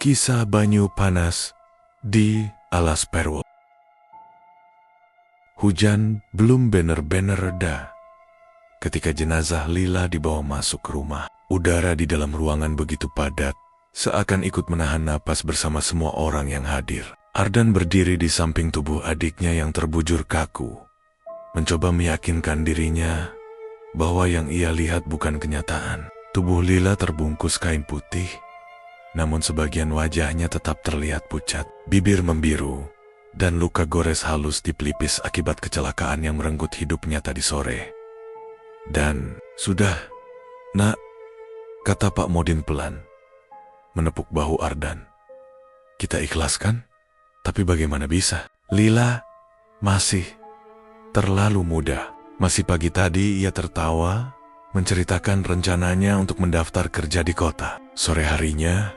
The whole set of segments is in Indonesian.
Kisah Banyu Panas di Alas Perwo. Hujan belum bener-bener reda ketika jenazah Lila dibawa masuk ke rumah. Udara di dalam ruangan begitu padat, seakan ikut menahan napas bersama semua orang yang hadir. Ardan berdiri di samping tubuh adiknya yang terbujur kaku, mencoba meyakinkan dirinya bahwa yang ia lihat bukan kenyataan. Tubuh Lila terbungkus kain putih, namun sebagian wajahnya tetap terlihat pucat, bibir membiru, dan luka gores halus di pelipis akibat kecelakaan yang merenggut hidupnya tadi sore. Dan, "Sudah, Nak," kata Pak Modin pelan, menepuk bahu Ardan. "Kita ikhlaskan, tapi bagaimana bisa? Lila masih terlalu muda." Masih pagi tadi ia tertawa, menceritakan rencananya untuk mendaftar kerja di kota. Sore harinya,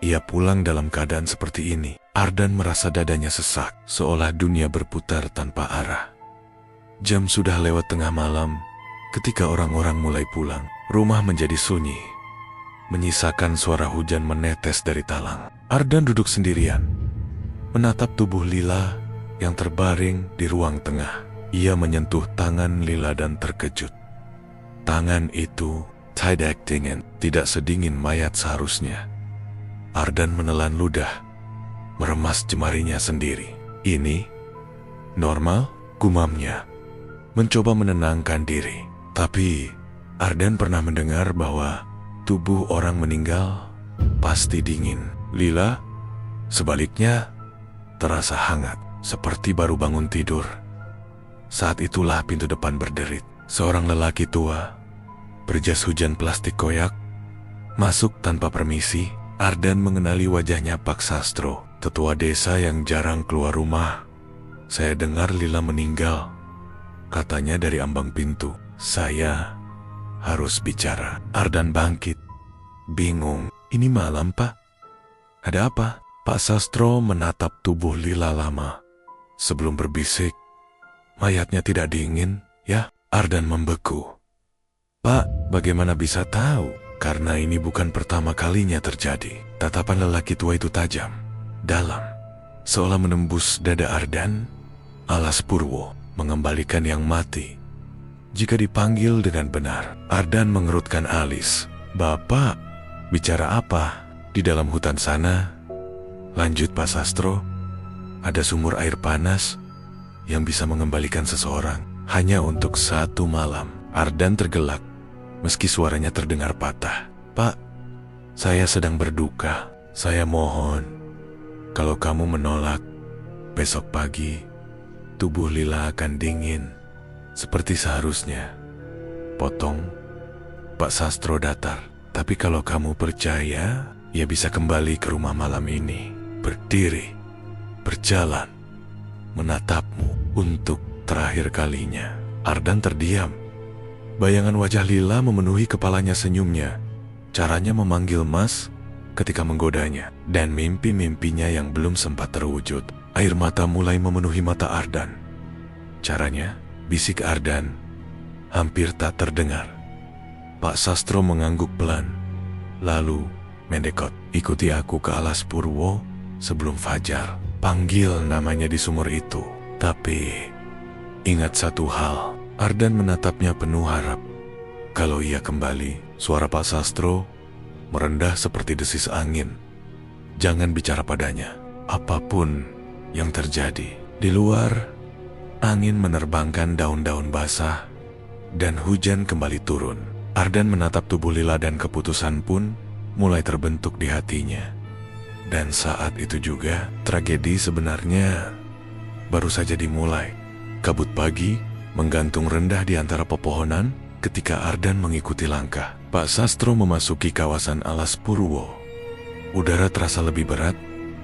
ia pulang dalam keadaan seperti ini. Ardan merasa dadanya sesak, seolah dunia berputar tanpa arah. Jam sudah lewat tengah malam, ketika orang-orang mulai pulang. Rumah menjadi sunyi, menyisakan suara hujan menetes dari talang. Ardan duduk sendirian, menatap tubuh Lila yang terbaring di ruang tengah. Ia menyentuh tangan Lila dan terkejut. Tangan itu tidak dingin, tidak sedingin mayat seharusnya. Ardan menelan ludah, meremas jemarinya sendiri. "Ini normal?" gumamnya, mencoba menenangkan diri. Tapi Ardan pernah mendengar bahwa tubuh orang meninggal pasti dingin. Lila, sebaliknya, terasa hangat, seperti baru bangun tidur. Saat itulah pintu depan berderit. Seorang lelaki tua, berjas hujan plastik koyak, masuk tanpa permisi. Ardan mengenali wajahnya Pak Sastro, tetua desa yang jarang keluar rumah. "Saya dengar Lila meninggal," katanya dari ambang pintu. "Saya harus bicara." Ardan bangkit, bingung. "Ini malam, Pak. Ada apa?" Pak Sastro menatap tubuh Lila lama sebelum berbisik, "Mayatnya tidak dingin, ya?" Ardan membeku. "Pak, bagaimana bisa tahu?" "Karena ini bukan pertama kalinya terjadi." Tatapan lelaki tua itu tajam, dalam, seolah menembus dada Ardan. Alas Purwo mengembalikan yang mati jika dipanggil dengan benar. Ardan mengerutkan alis. "Bapak, bicara apa?" "Di dalam hutan sana," lanjut Pak Sastro, "ada sumur air panas yang bisa mengembalikan seseorang hanya untuk 1 malam. Ardan tergelak, meski suaranya terdengar patah. "Pak, saya sedang berduka. Saya mohon, kalau kamu menolak, besok pagi tubuh Lila akan dingin seperti seharusnya." Potong Pak Sastro datar. "Tapi kalau kamu percaya, ia bisa kembali ke rumah malam ini." Berdiri, berjalan, menatapmu untuk terakhir kalinya. Ardan terdiam. Bayangan wajah Lila memenuhi kepalanya senyumnya, caranya memanggil Mas ketika menggodanya, dan mimpi-mimpinya yang belum sempat terwujud. Air mata mulai memenuhi mata Ardan. Caranya, bisik Ardan, hampir tak terdengar. Pak Sastro mengangguk pelan, lalu mendekot. "Ikuti aku ke Alas Purwo sebelum fajar. Panggil namanya di sumur itu. Tapi ingat satu hal." Ardan menatapnya penuh harap. Kalau ia kembali, suara Pak Sastro merendah seperti desis angin. "Jangan bicara padanya, apapun yang terjadi." Di luar, angin menerbangkan daun-daun basah dan hujan kembali turun. Ardan menatap tubuh Lila dan keputusan pun mulai terbentuk di hatinya. Dan saat itu juga, tragedi sebenarnya baru saja dimulai. Kabut pagi menggantung rendah di antara pepohonan ketika Ardan mengikuti langkah Pak Sastro memasuki kawasan Alas Purwo. Udara terasa lebih berat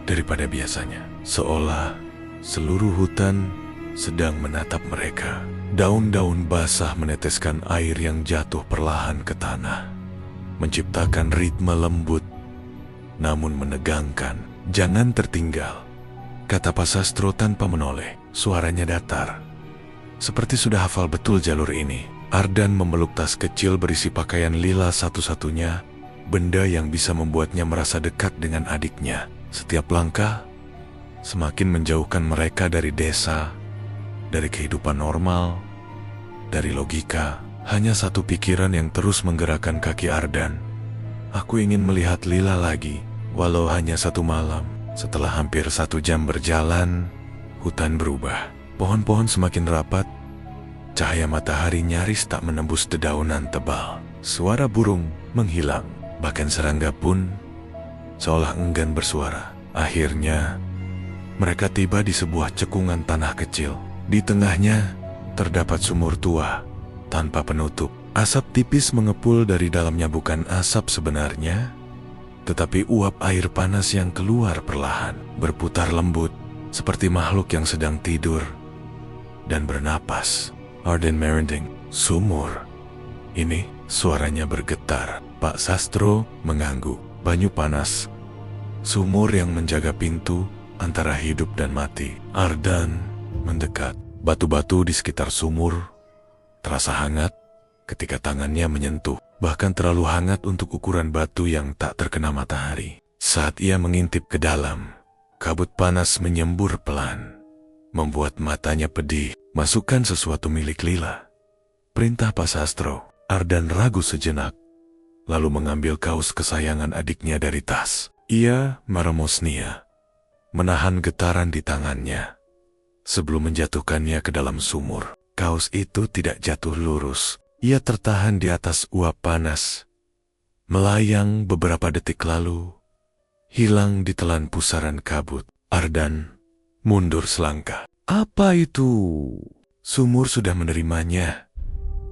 daripada biasanya, seolah seluruh hutan sedang menatap mereka. Daun-daun basah meneteskan air yang jatuh perlahan ke tanah, menciptakan ritme lembut namun menegangkan. "Jangan tertinggal," kata Pak Sastro tanpa menoleh. Suaranya datar, seperti sudah hafal betul jalur ini. Ardan memeluk tas kecil berisi pakaian Lila satu-satunya benda yang bisa membuatnya merasa dekat dengan adiknya. Setiap langkah semakin menjauhkan mereka dari desa, dari kehidupan normal, dari logika. Hanya satu pikiran yang terus menggerakkan kaki Ardan. Aku ingin melihat Lila lagi, walau hanya satu malam. Setelah hampir 1 jam berjalan, hutan berubah. Pohon-pohon semakin rapat. Cahaya matahari nyaris tak menembus dedaunan tebal. Suara burung menghilang. Bahkan serangga pun seolah enggan bersuara. Akhirnya, mereka tiba di sebuah cekungan tanah kecil. Di tengahnya, terdapat sumur tua, tanpa penutup. Asap tipis mengepul dari dalamnya, bukan asap sebenarnya, tetapi uap air panas yang keluar perlahan, berputar lembut, seperti makhluk yang sedang tidur dan bernapas. Ardan merinding. Sumur ini, suaranya bergetar. Pak Sastro mengangguk. Banyu panas. Sumur yang menjaga pintu antara hidup dan mati. Ardan mendekat. Batu-batu di sekitar sumur terasa hangat ketika tangannya menyentuh. Bahkan terlalu hangat untuk ukuran batu yang tak terkena matahari. Saat ia mengintip ke dalam, kabut panas menyembur pelan, membuat matanya pedih. Masukkan sesuatu milik Lila, perintah Pak Sastro. Ardan ragu sejenak, lalu mengambil kaos kesayangan adiknya dari tas. Ia meremosnya, menahan getaran di tangannya sebelum menjatuhkannya ke dalam sumur. Kaos itu tidak jatuh lurus. Ia tertahan di atas uap panas, melayang beberapa detik lalu, hilang ditelan pusaran kabut. Ardan mundur selangkah. Apa itu? Sumur sudah menerimanya,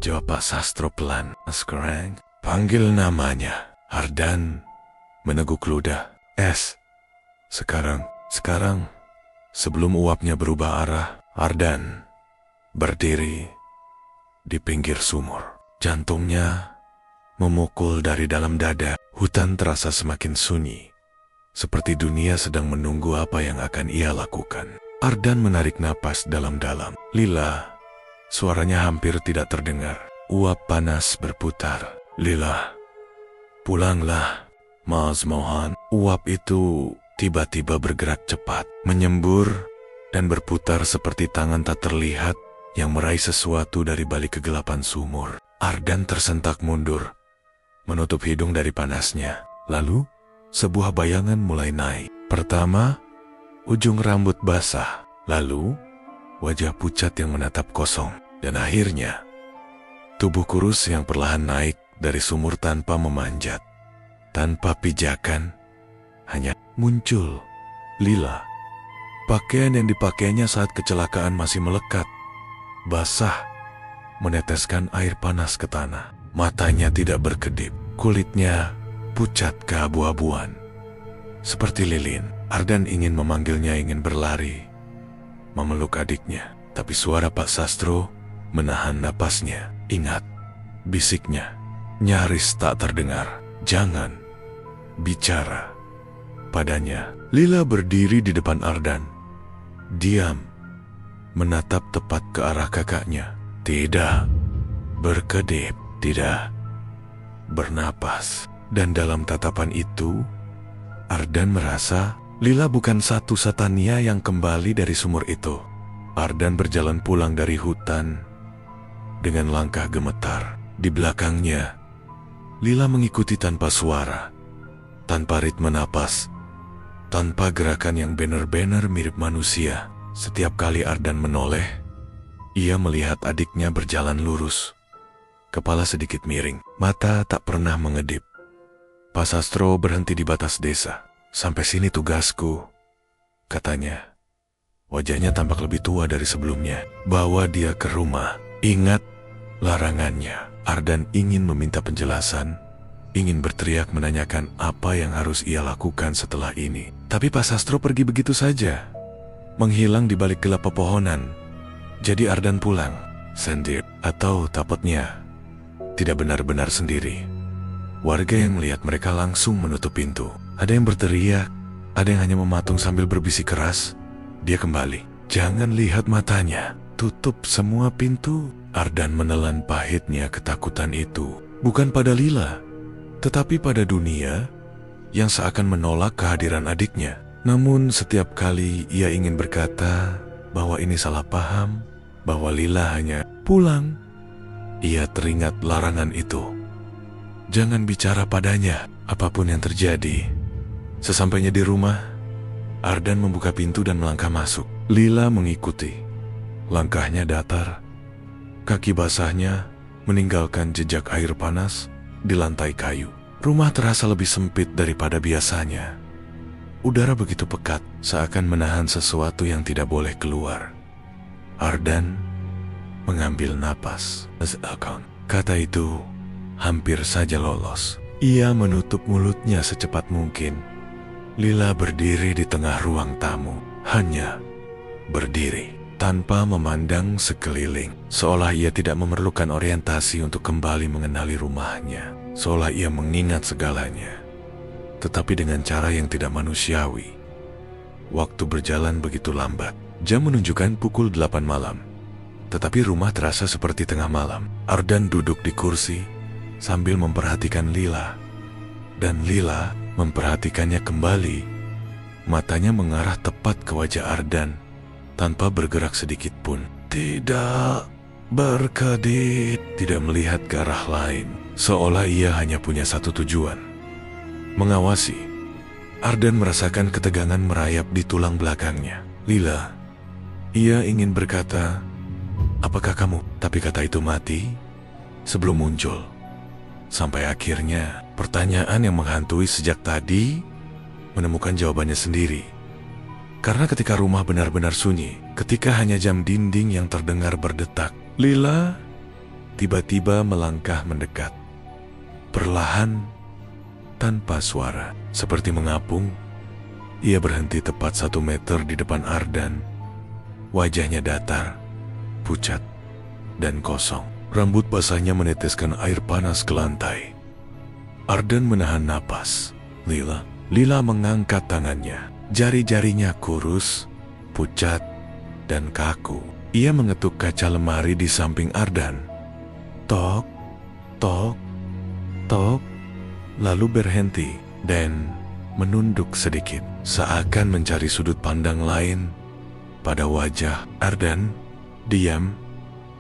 jawab Pak Sastro pelan. Sekarang, panggil namanya. Ardan meneguk ludah. Sekarang. Sebelum uapnya berubah arah, Ardan berdiri di pinggir sumur. Jantungnya memukul dari dalam dada. Hutan terasa semakin sunyi, seperti dunia sedang menunggu apa yang akan ia lakukan. Ardan menarik napas dalam-dalam. Lila, suaranya hampir tidak terdengar. Uap panas berputar. Lila, pulanglah. Mas Mohan. Uap itu tiba-tiba bergerak cepat, menyembur dan berputar seperti tangan tak terlihat yang meraih sesuatu dari balik kegelapan sumur. Ardan tersentak mundur, menutup hidung dari panasnya. Lalu, sebuah bayangan mulai naik. Pertama, ujung rambut basah. Lalu, wajah pucat yang menatap kosong. Dan akhirnya, tubuh kurus yang perlahan naik dari sumur tanpa memanjat. Tanpa pijakan, hanya muncul Lila. Pakaian yang dipakainya saat kecelakaan masih melekat, basah, meneteskan air panas ke tanah. Matanya tidak berkedip, kulitnya pucat keabu-abuan, seperti lilin. Ardan ingin memanggilnya, ingin berlari, memeluk adiknya. Tapi suara Pak Sastro menahan napasnya. Ingat, bisiknya nyaris tak terdengar. Jangan bicara padanya. Lila berdiri di depan Ardan, diam, menatap tepat ke arah kakaknya. Tidak berkedip, tidak bernapas. Dan dalam tatapan itu, Ardan merasa Lila bukan satu-satunya yang kembali dari sumur itu. Ardan berjalan pulang dari hutan dengan langkah gemetar. Di belakangnya, Lila mengikuti tanpa suara, tanpa ritme napas, tanpa gerakan yang benar-benar mirip manusia. Setiap kali Ardan menoleh, ia melihat adiknya berjalan lurus, kepala sedikit miring, mata tak pernah mengedip. Pak Sastro berhenti di batas desa. Sampai sini tugasku, katanya. Wajahnya tampak lebih tua dari sebelumnya. Bawa dia ke rumah. Ingat larangannya. Ardan ingin meminta penjelasan, ingin berteriak menanyakan apa yang harus ia lakukan setelah ini. Tapi Pak Sastro pergi begitu saja, menghilang di balik gelap pepohonan. Jadi Ardan pulang sendiri, atau tepatnya tidak benar-benar sendiri. Warga yang melihat mereka langsung menutup pintu. Ada yang berteriak, ada yang hanya mematung sambil berbisik keras. Dia kembali. Jangan lihat matanya. Tutup semua pintu. Ardan menelan pahitnya ketakutan itu. Bukan pada Lila, tetapi pada dunia yang seakan menolak kehadiran adiknya. Namun setiap kali ia ingin berkata bahwa ini salah paham, bahwa Lila hanya pulang, ia teringat larangan itu. Jangan bicara padanya apapun yang terjadi. Sesampainya di rumah, Ardan membuka pintu dan melangkah masuk. Lila mengikuti. Langkahnya datar. Kaki basahnya meninggalkan jejak air panas di lantai kayu. Rumah terasa lebih sempit daripada biasanya. Udara begitu pekat, seakan menahan sesuatu yang tidak boleh keluar. Ardan mengambil napas. Kata itu hampir saja lolos. Ia menutup mulutnya secepat mungkin. Lila berdiri di tengah ruang tamu, hanya berdiri, tanpa memandang sekeliling, seolah ia tidak memerlukan orientasi untuk kembali mengenali rumahnya, seolah ia mengingat segalanya, tetapi dengan cara yang tidak manusiawi. Waktu berjalan begitu lambat. Jam menunjukkan pukul 8 malam, tetapi rumah terasa seperti tengah malam. Ardan duduk di kursi sambil memperhatikan Lila, dan Lila memperhatikannya kembali. Matanya mengarah tepat ke wajah Ardan, tanpa bergerak sedikit pun. Tidak berkedip, tidak melihat ke arah lain, seolah ia hanya punya satu tujuan: mengawasi. Ardan merasakan ketegangan merayap di tulang belakangnya. Lila, ia ingin berkata, apakah kamu? Tapi kata itu mati sebelum muncul. Sampai akhirnya pertanyaan yang menghantui sejak tadi menemukan jawabannya sendiri. Karena ketika rumah benar-benar sunyi, ketika hanya jam dinding yang terdengar berdetak, Lila tiba-tiba melangkah mendekat. Perlahan, tanpa suara, seperti mengapung, ia berhenti tepat 1 meter di depan Ardan. Wajahnya datar, pucat, dan kosong. Rambut basahnya meneteskan air panas ke lantai. Ardan menahan napas. Lila mengangkat tangannya. Jari-jarinya kurus, pucat, dan kaku. Ia mengetuk kaca lemari di samping Ardan. Tok, tok, tok. Lalu berhenti dan menunduk sedikit, seakan mencari sudut pandang lain pada wajah Ardan. Diam,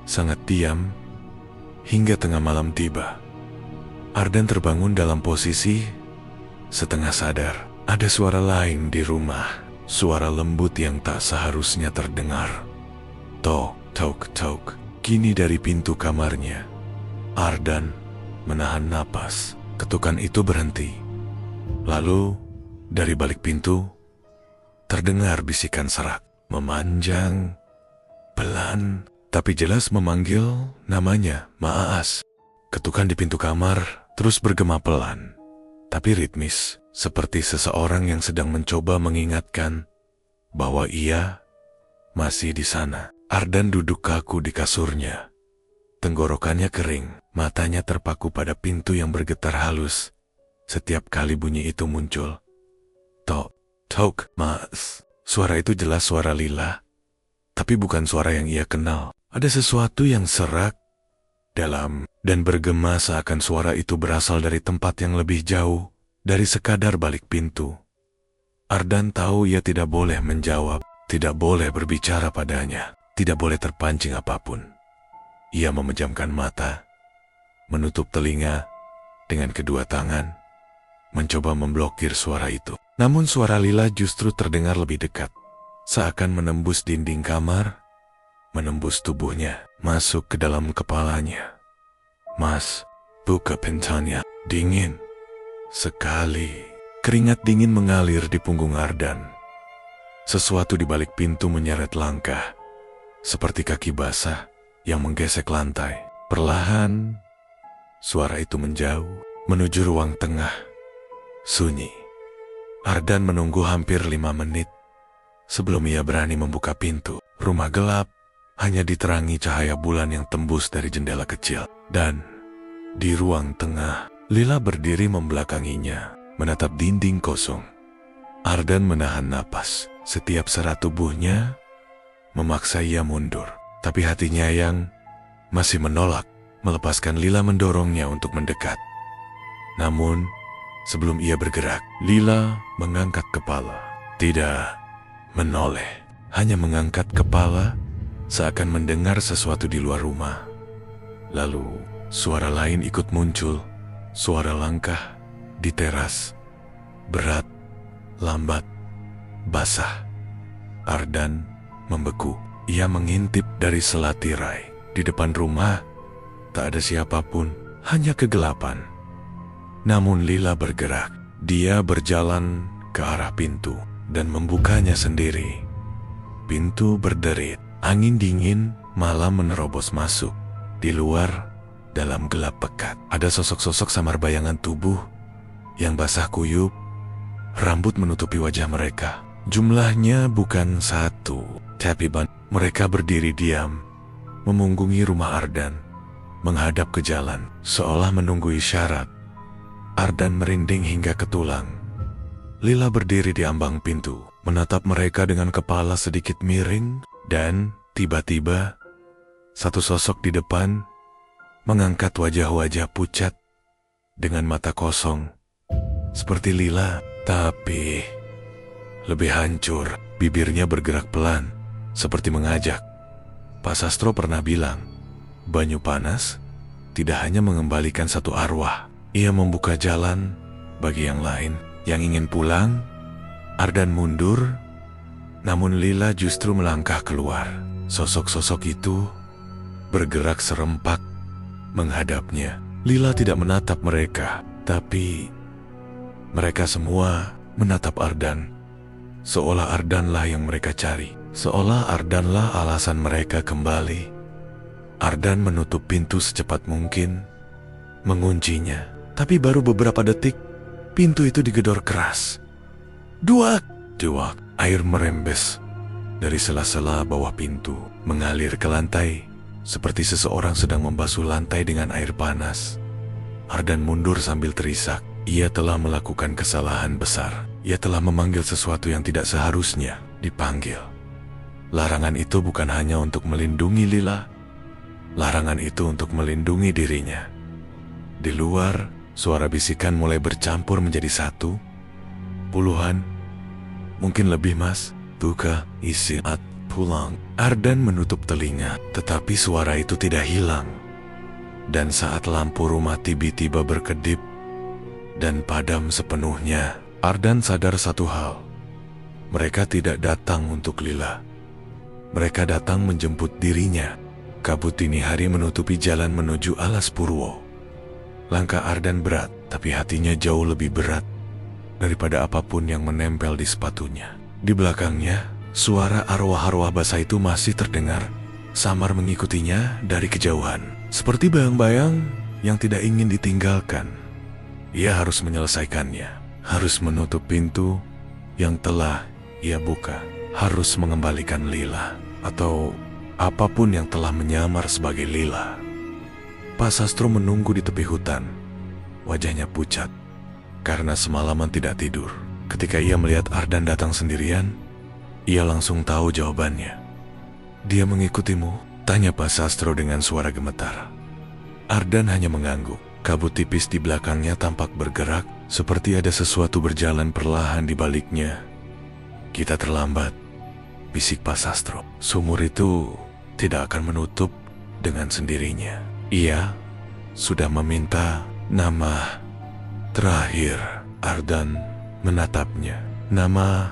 sangat diam, hingga tengah malam tiba. Ardan terbangun dalam posisi setengah sadar. Ada suara lain di rumah, suara lembut yang tak seharusnya terdengar. Tok, tok, tok. Kini dari pintu kamarnya. Ardan menahan napas. Ketukan itu berhenti. Lalu, dari balik pintu, terdengar bisikan serak, memanjang, pelan, tapi jelas memanggil namanya, Maas. Ketukan di pintu kamar terus bergema pelan, tapi ritmis, seperti seseorang yang sedang mencoba mengingatkan bahwa ia masih di sana. Ardan duduk kaku di kasurnya. Tenggorokannya kering, matanya terpaku pada pintu yang bergetar halus setiap kali bunyi itu muncul. Tok, tok, Mas. Suara itu jelas suara Lila, tapi bukan suara yang ia kenal. Ada sesuatu yang serak, dalam, dan bergema seakan suara itu berasal dari tempat yang lebih jauh dari sekadar balik pintu. Ardan tahu ia tidak boleh menjawab, tidak boleh berbicara padanya, tidak boleh terpancing apapun. Ia memejamkan mata, menutup telinga dengan kedua tangan, mencoba memblokir suara itu. Namun suara Lila justru terdengar lebih dekat, seakan menembus dinding kamar, menembus tubuhnya, masuk ke dalam kepalanya. Mas, buka pintunya, dingin. Sekali, keringat dingin mengalir di punggung Ardan. Sesuatu di balik pintu menyeret langkah, seperti kaki basah yang menggesek lantai. Perlahan, suara itu menjauh, menuju ruang tengah, sunyi. Ardan menunggu hampir 5 menit sebelum ia berani membuka pintu. Rumah gelap, hanya diterangi cahaya bulan yang tembus dari jendela kecil. Dan di ruang tengah, Lila berdiri membelakanginya, menatap dinding kosong. Ardan menahan napas. Setiap serat tubuhnya memaksa ia mundur, tapi hatinya yang masih menolak melepaskan Lila mendorongnya untuk mendekat. Namun, sebelum ia bergerak, Lila mengangkat kepala. Tidak menoleh, hanya mengangkat kepala seakan mendengar sesuatu di luar rumah. Lalu, suara lain ikut muncul, suara langkah di teras. Berat, lambat, basah. Ardan membeku. Ia mengintip dari sela tirai. Di depan rumah, tak ada siapapun, hanya kegelapan. Namun Lila bergerak. Dia berjalan ke arah pintu dan membukanya sendiri. Pintu berderit, angin dingin malam menerobos masuk. Di luar, dalam gelap pekat, ada sosok-sosok samar bayangan tubuh yang basah kuyup, rambut menutupi wajah mereka. Jumlahnya bukan satu, tapi mereka berdiri diam, memunggungi rumah Ardan, menghadap ke jalan, seolah menunggu isyarat. Ardan merinding hingga ke tulang. Lila berdiri di ambang pintu, menatap mereka dengan kepala sedikit miring, dan tiba-tiba satu sosok di depan mengangkat wajah-wajah pucat dengan mata kosong, seperti Lila, tapi lebih hancur. Bibirnya bergerak pelan, seperti mengajak. Pak Sastro pernah bilang, banyu panas tidak hanya mengembalikan satu arwah, ia membuka jalan bagi yang lain. Yang ingin pulang, Ardan mundur, namun Lila justru melangkah keluar. Sosok-sosok itu bergerak serempak menghadapnya. Lila tidak menatap mereka, tapi mereka semua menatap Ardan. Seolah Ardanlah yang mereka cari, seolah Ardanlah alasan mereka kembali. Ardan menutup pintu secepat mungkin, menguncinya. Tapi baru beberapa detik, pintu itu digedor keras. Duak! Duak! Air merembes dari sela-sela bawah pintu, mengalir ke lantai, seperti seseorang sedang membasuh lantai dengan air panas. Ardan mundur sambil terisak. Ia telah melakukan kesalahan besar. Ia telah memanggil sesuatu yang tidak seharusnya dipanggil. Larangan itu bukan hanya untuk melindungi Lila. Larangan itu untuk melindungi dirinya. Di luar, suara bisikan mulai bercampur menjadi satu. Puluhan, mungkin lebih, Mas. Buka, isi, pulang. Ardan menutup telinga, tetapi suara itu tidak hilang. Dan saat lampu rumah tiba-tiba berkedip dan padam sepenuhnya, Ardan sadar satu hal. Mereka tidak datang untuk Lila. Mereka datang menjemput dirinya. Kabut dini hari menutupi jalan menuju alas Purwo. Langkah Ardan berat, tapi hatinya jauh lebih berat daripada apapun yang menempel di sepatunya. Di belakangnya, suara arwah-arwah basah itu masih terdengar, samar mengikutinya dari kejauhan. Seperti bayang-bayang yang tidak ingin ditinggalkan. Ia harus menyelesaikannya, harus menutup pintu yang telah ia buka, harus mengembalikan Lila, atau apapun yang telah menyamar sebagai Lila. Pak Sastro menunggu di tepi hutan. Wajahnya pucat karena semalaman tidak tidur. Ketika ia melihat Ardan datang sendirian, ia langsung tahu jawabannya. Dia mengikutimu? Tanya Pak Sastro dengan suara gemetar. Ardan hanya mengangguk. Kabut tipis di belakangnya tampak bergerak, seperti ada sesuatu berjalan perlahan di baliknya. Kita terlambat, bisik Pak Sastro. Sumur itu tidak akan menutup dengan sendirinya. Ia sudah meminta nama terakhir. Ardan menatapnya. Nama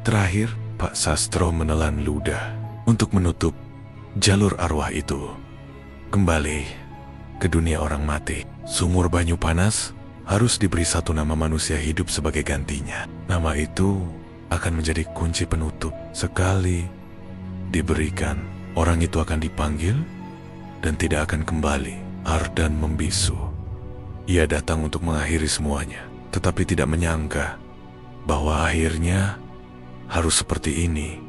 terakhir? Pak Sastro menelan ludah untuk menutup jalur arwah itu kembali ke dunia orang mati. Sumur Banyu Panas harus diberi satu nama manusia hidup sebagai gantinya. Nama itu akan menjadi kunci penutup. Sekali diberikan, orang itu akan dipanggil dan tidak akan kembali. Ardan membisu. Ia datang untuk mengakhiri semuanya, tetapi tidak menyangka bahwa akhirnya harus seperti ini.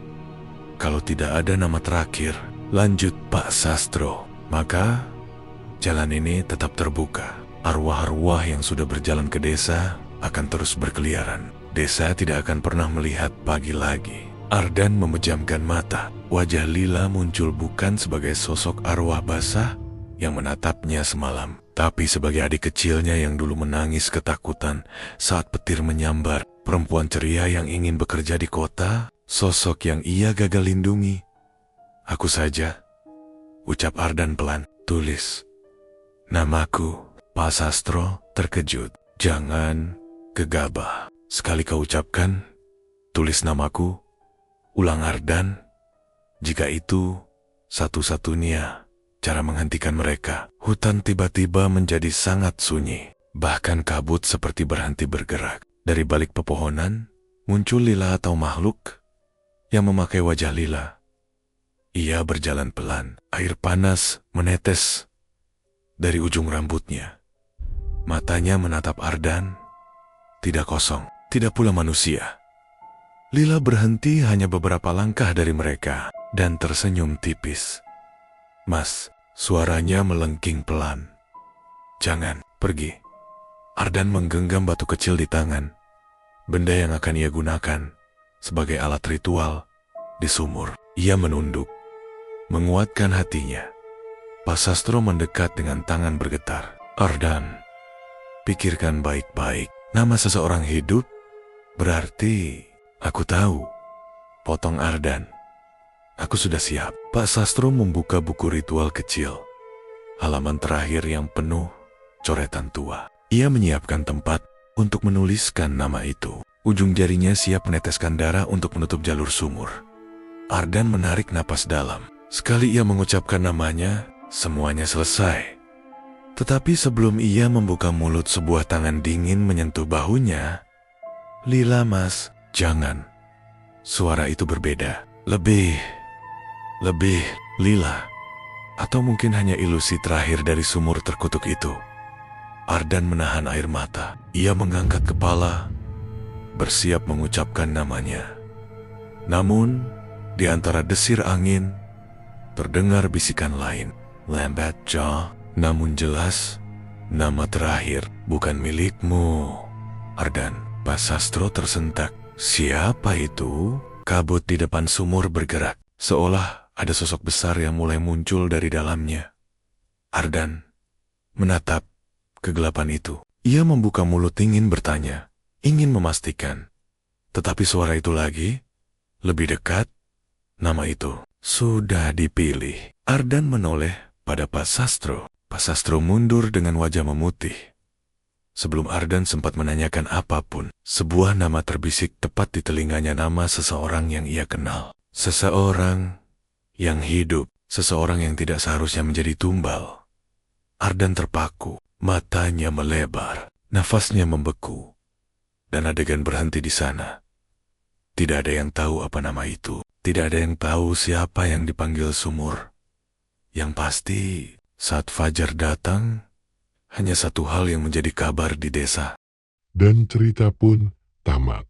Kalau tidak ada nama terakhir, lanjut Pak Sastro, maka jalan ini tetap terbuka. Arwah-arwah yang sudah berjalan ke desa akan terus berkeliaran. Desa tidak akan pernah melihat pagi lagi. Ardan memejamkan mata. Wajah Lila muncul bukan sebagai sosok arwah basah yang menatapnya semalam, Tetapi sebagai adik kecilnya yang dulu menangis ketakutan saat petir menyambar, perempuan ceria yang ingin bekerja di kota, sosok yang ia gagal lindungi. Aku saja, ucap Ardan pelan. Tulis. Namaku, Pak Sastro, terkejut. Jangan gegabah. Sekali kau ucapkan, tulis namaku, ulang Ardan. Jika itu satu-satunya cara menghentikan mereka. Hutan tiba-tiba menjadi sangat sunyi. Bahkan kabut seperti berhenti bergerak. Dari balik pepohonan, muncul Lila atau makhluk yang memakai wajah lila. Ia berjalan pelan. Air panas menetes dari ujung rambutnya. Matanya menatap Ardan. Tidak kosong, tidak pula manusia. Lila berhenti hanya beberapa langkah dari mereka dan tersenyum tipis. Mas, suaranya melengking pelan. Jangan pergi. Ardan menggenggam batu kecil di tangan. Benda yang akan ia gunakan sebagai alat ritual di sumur. Ia menunduk, menguatkan hatinya. Pak Sastro mendekat dengan tangan bergetar. Ardan, pikirkan baik-baik. Nama seseorang hidup berarti aku tahu. Potong Ardan. Aku sudah siap. Pak Sastro membuka buku ritual kecil. Halaman terakhir yang penuh coretan tua. Ia menyiapkan tempat untuk menuliskan nama itu. Ujung jarinya siap meneteskan darah untuk menutup jalur sumur. Ardan menarik napas dalam. Sekali ia mengucapkan namanya, semuanya selesai. Tetapi sebelum ia membuka mulut, sebuah tangan dingin menyentuh bahunya. Lila, Mas, jangan. Suara itu berbeda. Lebih, Lila. Atau mungkin hanya ilusi terakhir dari sumur terkutuk itu. Ardan menahan air mata. Ia mengangkat kepala, bersiap mengucapkan namanya. Namun, di antara desir angin, terdengar bisikan lain. Lambat jaw. Namun jelas, nama terakhir bukan milikmu. Ardan. Pak Sastro tersentak. Siapa itu? Kabut di depan sumur bergerak. Seolah ada sosok besar yang mulai muncul dari dalamnya. Ardan menatap kegelapan itu. Ia membuka mulut ingin bertanya, ingin memastikan. Tetapi suara itu lagi, lebih dekat. Nama itu sudah dipilih. Ardan menoleh pada Pak Sastro. Pak Sastro mundur dengan wajah memutih. Sebelum Ardan sempat menanyakan apapun, sebuah nama terbisik tepat di telinganya, nama seseorang yang ia kenal. Seseorang yang hidup, seseorang yang tidak seharusnya menjadi tumbal. Ardan terpaku, matanya melebar, nafasnya membeku, dan adegan berhenti di sana. Tidak ada yang tahu apa nama itu, tidak ada yang tahu siapa yang dipanggil sumur. Yang pasti, saat fajar datang, hanya satu hal yang menjadi kabar di desa. Dan cerita pun tamat.